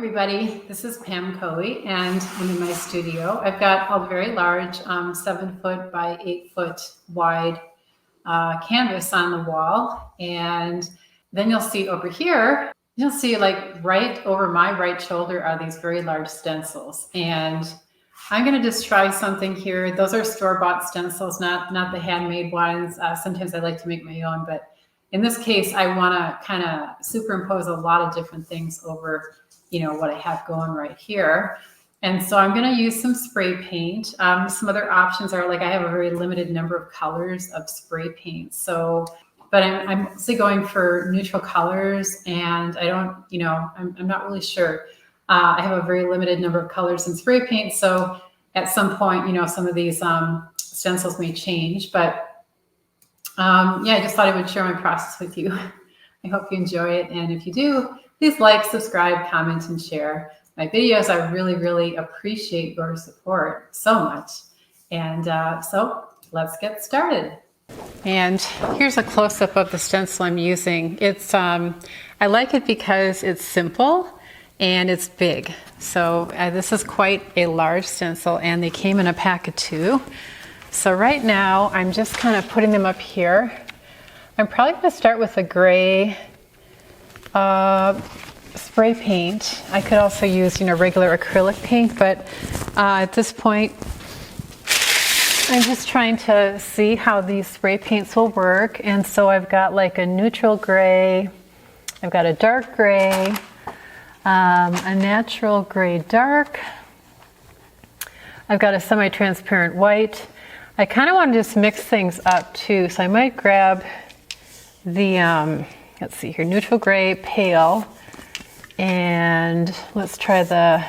Everybody, this is Pam Caughey, and I'm in my studio. I've got a very large 7-foot by 8-foot wide canvas on the wall, and then you'll see over here, you'll see like right over my right shoulder are these very large stencils, and I'm going to just try something here. Those are store-bought stencils, not the handmade ones. Sometimes I like to make my own, but in this case, I want to kind of superimpose a lot of different things over what I have going right here. And so I'm going to use some spray paint. Some other options are like I have a very limited number of colors of spray paint. So, but I'm mostly going for neutral colors, and I don't, I'm not really sure. I have a very limited number of colors in spray paint. So at some point, some of these stencils may change, but yeah, I just thought I would share my process with you. I hope you enjoy it. And if you do, please like, subscribe, comment, and share my videos. I really, really appreciate your support so much. And so let's get started. And here's a close-up of the stencil I'm using. It's I like it because it's simple and it's big. So this is quite a large stencil, and they came in a pack of 2. So right now I'm just kind of putting them up here. I'm probably going to start with a gray spray paint. I could also use, regular acrylic paint, but at this point, I'm just trying to see how these spray paints will work. And so I've got like a neutral gray, I've got a dark gray, a natural gray dark, I've got a semi-transparent white. I kind of want to just mix things up too, so I might grab the let's see here, neutral gray, pale, and let's try the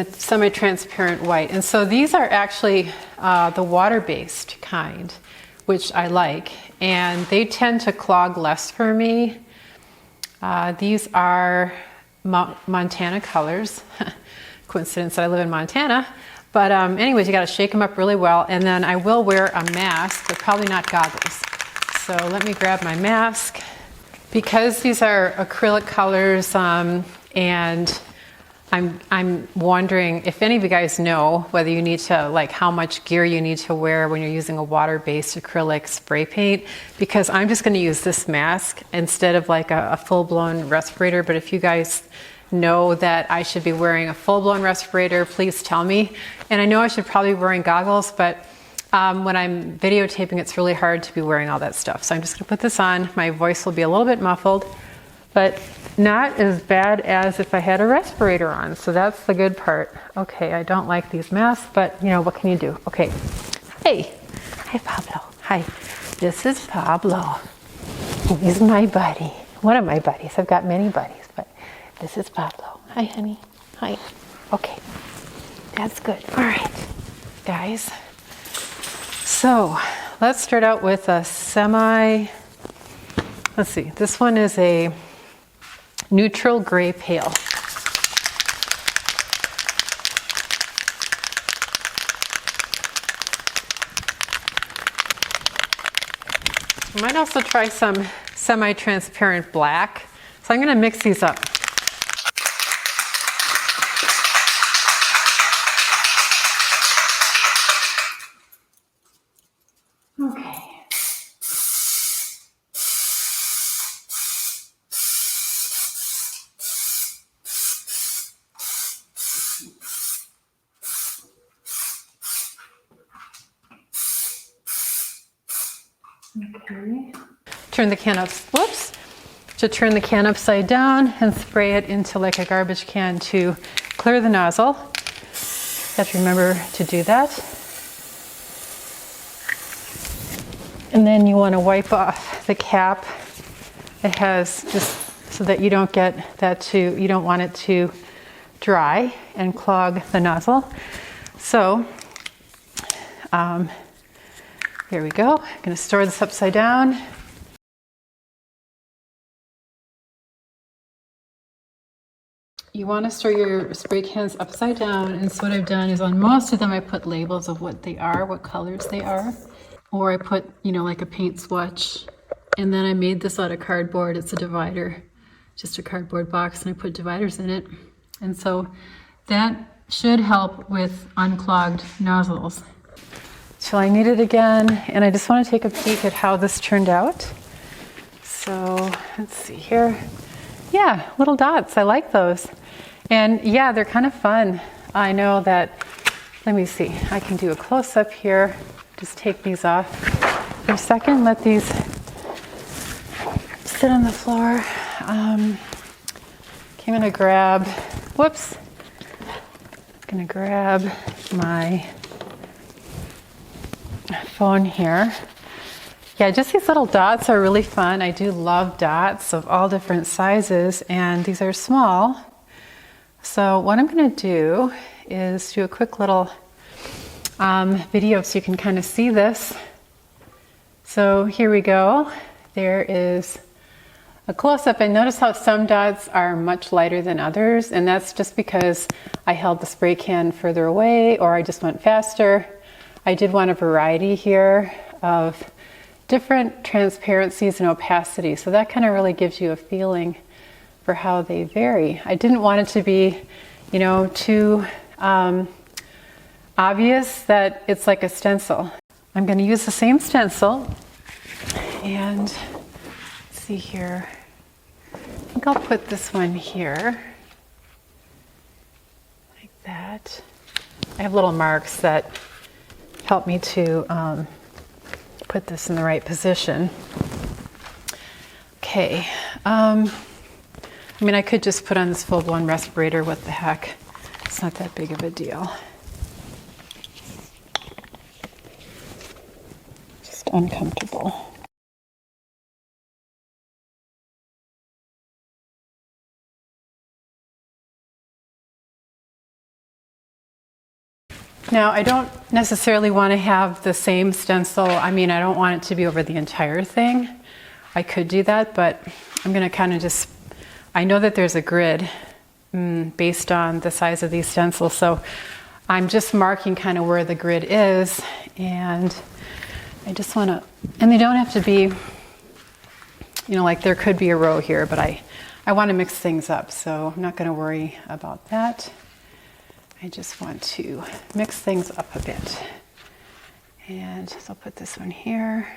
semi-transparent white. And so these are actually the water-based kind, which I like, and they tend to clog less for me. These are Montana colors. Coincidence that I live in Montana. But anyways, you got to shake them up really well, and then I will wear a mask, but probably not goggles. So let me grab my mask. Because these are acrylic colors, and I'm wondering if any of you guys know whether you need to, like, how much gear you need to wear when you're using a water-based acrylic spray paint, because I'm just going to use this mask instead of like a full-blown respirator. But if you guys know that I should be wearing a full-blown respirator, please tell me. And I know I should probably be wearing goggles, but when I'm videotaping, it's really hard to be wearing all that stuff. So I'm just going to put this on. My voice will be a little bit muffled, but not as bad as if I had a respirator on. So that's the good part. Okay, I don't like these masks, but what can you do? Okay. Hey. Hi, Pablo. Hi. This is Pablo. He's my buddy. One of my buddies. I've got many buddies, but this is Pablo. Hi, honey. Hi. Okay. That's good. All right, guys. So let's start out with a let's see, this one is a neutral gray pale. I might also try some semi-transparent black. So I'm going to mix these up. Okay. Okay. Turn the can up, whoops. To turn the can upside down and spray it into like a garbage can to clear the nozzle. You have to remember to do that. And then you want to wipe off the cap. It has just so that you don't get that you don't want it to dry and clog the nozzle. So here we go. I'm going to store this upside down. You want to store your spray cans upside down, and so what I've done is on most of them I put labels of what they are, what colors they are. Or I put, like a paint swatch, and then I made this out of cardboard. It's a divider. just a cardboard box, and I put dividers in it. And so that should help with unclogged nozzles. So I knead it again, and I just want to take a peek at how this turned out. So let's see here. Yeah, little dots, I like those. And yeah, they're kind of fun. I know that, let me see, I can do a close-up here. Just take these off for a second, let these sit on the floor. I'm gonna grab, whoops, gonna grab my phone here. Yeah, just these little dots are really fun. I do love dots of all different sizes, and these are small. So what I'm gonna do is do a quick little video so you can kind of see this. So here we go. There is a close-up, and notice how some dots are much lighter than others, and that's just because I held the spray can further away or I just went faster. I did want a variety here of different transparencies and opacity, so that kind of really gives you a feeling for how they vary. I didn't want it to be, you know, too obvious that it's like a stencil. I'm going to use the same stencil, and let's see here. I think I'll put this one here, like that. I have little marks that help me to put this in the right position. Okay. I mean, I could just put on this full-blown respirator. What the heck? It's not that big of a deal. Just uncomfortable. Now, I don't necessarily want to have the same stencil. I mean, I don't want it to be over the entire thing. I could do that, but I'm going to kind of just, I know that there's a grid based on the size of these stencils, so I'm just marking kind of where the grid is, and I just want to, and they don't have to be, you know, like there could be a row here, but I want to mix things up, so I'm not going to worry about that. I just want to mix things up a bit. And so I'll put this one here.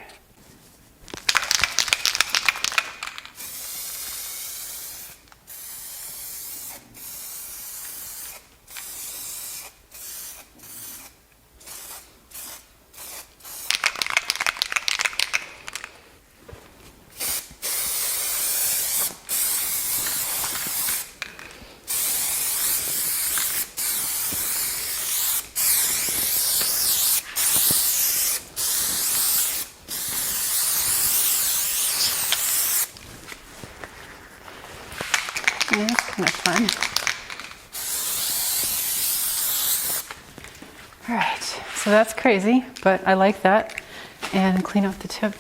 Yeah, that's kind of fun. All right, so that's crazy, but I like that. And clean out the tip.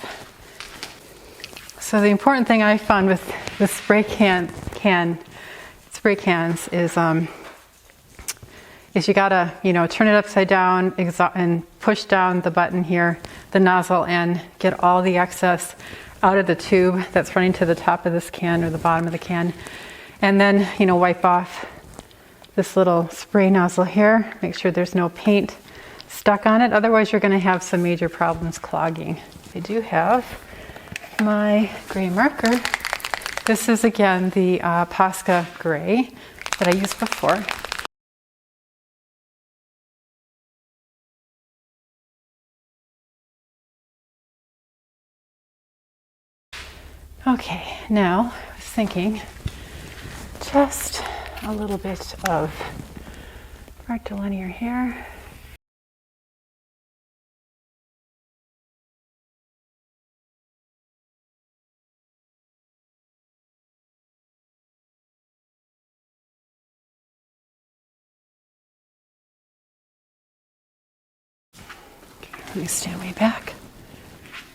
So the important thing I found with the spray cans is you gotta, you know, turn it upside down and push down the button here, the nozzle, and get all the excess out of the tube that's running to the top of this can or the bottom of the can. And then, you know, wipe off this little spray nozzle here. Make sure there's no paint stuck on it. Otherwise, you're going to have some major problems clogging. I do have my gray marker. This is, again, the Posca gray that I used before. Okay, now I was thinking just a little bit of rectilinear here. Okay, let me stand way back.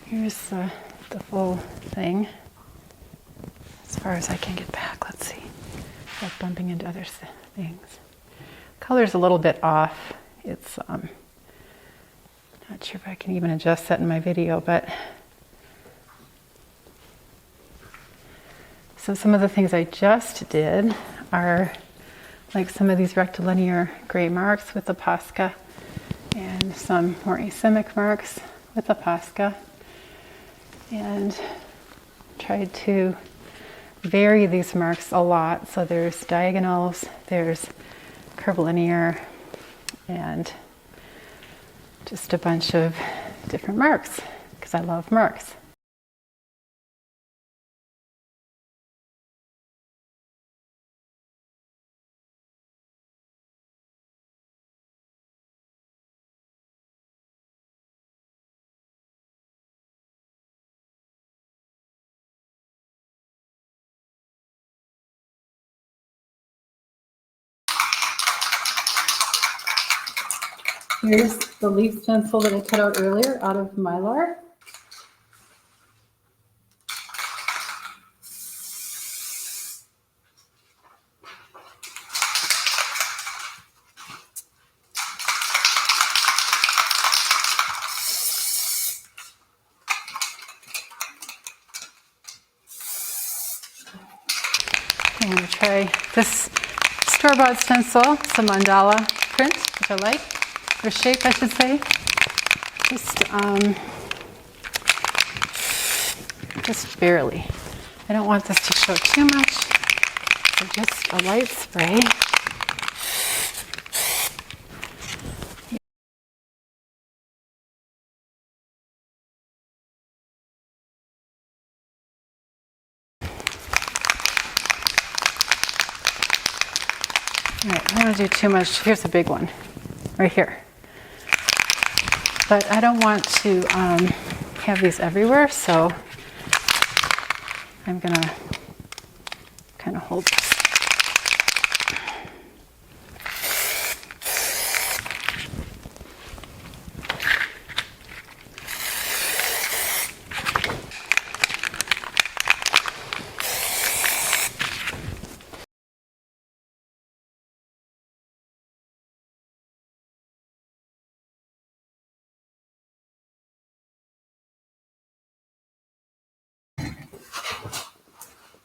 Here's the full thing. As far as I can get back, let's see. Like bumping into other things. Color's a little bit off. It's not sure if I can even adjust that in my video, but So some of the things I just did are like some of these rectilinear gray marks with the Posca and some more asymmetric marks with the Posca, and tried to vary these marks a lot. So there's diagonals, there's curvilinear, and just a bunch of different marks because I love marks. Here's the leaf stencil that I cut out earlier out of Mylar. I'm going to try this store-bought stencil. It's a mandala print, which I like, or shape, I should say. Just barely. I don't want this to show too much, so just a light spray. All right, I don't want to do too much. Here's a big one, right here. But I don't want to have these everywhere, so I'm gonna kind of hold this.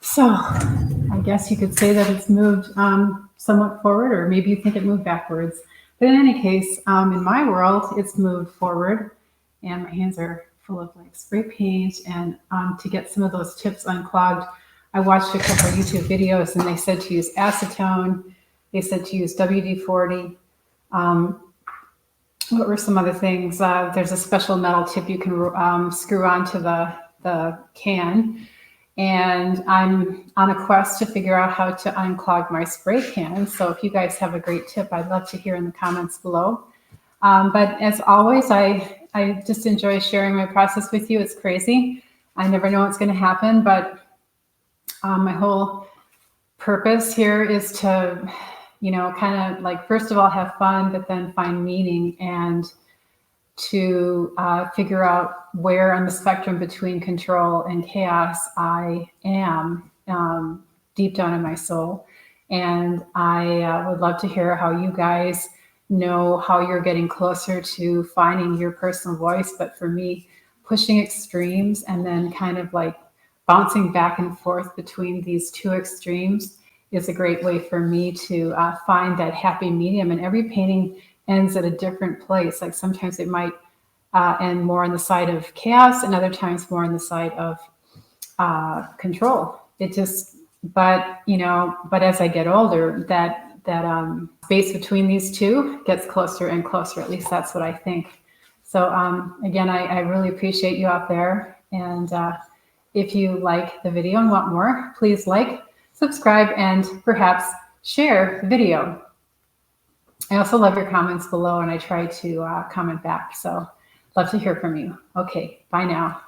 So I guess you could say that it's moved somewhat forward, or maybe you think it moved backwards. But in any case, in my world, it's moved forward, and my hands are full of like spray paint. And to get some of those tips unclogged, I watched a couple of YouTube videos, and they said to use acetone. They said to use WD-40. What were some other things? There's a special metal tip you can screw onto the can. And I'm on a quest to figure out how to unclog my spray can. So if you guys have a great tip, I'd love to hear in the comments below. But as always, I just enjoy sharing my process with you. It's crazy. I never know what's going to happen, but my whole purpose here is to, kind of like, first of all, have fun, but then find meaning, and to figure out where on the spectrum between control and chaos I am deep down in my soul. And I would love to hear how you guys know how you're getting closer to finding your personal voice. But for me, pushing extremes and then kind of like bouncing back and forth between these two extremes is a great way for me to find that happy medium. And every painting ends at a different place. Like sometimes it might end more on the side of chaos, and other times more on the side of control. But as I get older, that space between these two gets closer and closer. At least that's what I think. So again, I really appreciate you out there. And if you like the video and want more, please like, subscribe, and perhaps share the video. I also love your comments below, and I try to comment back. So love to hear from you. Okay, bye now.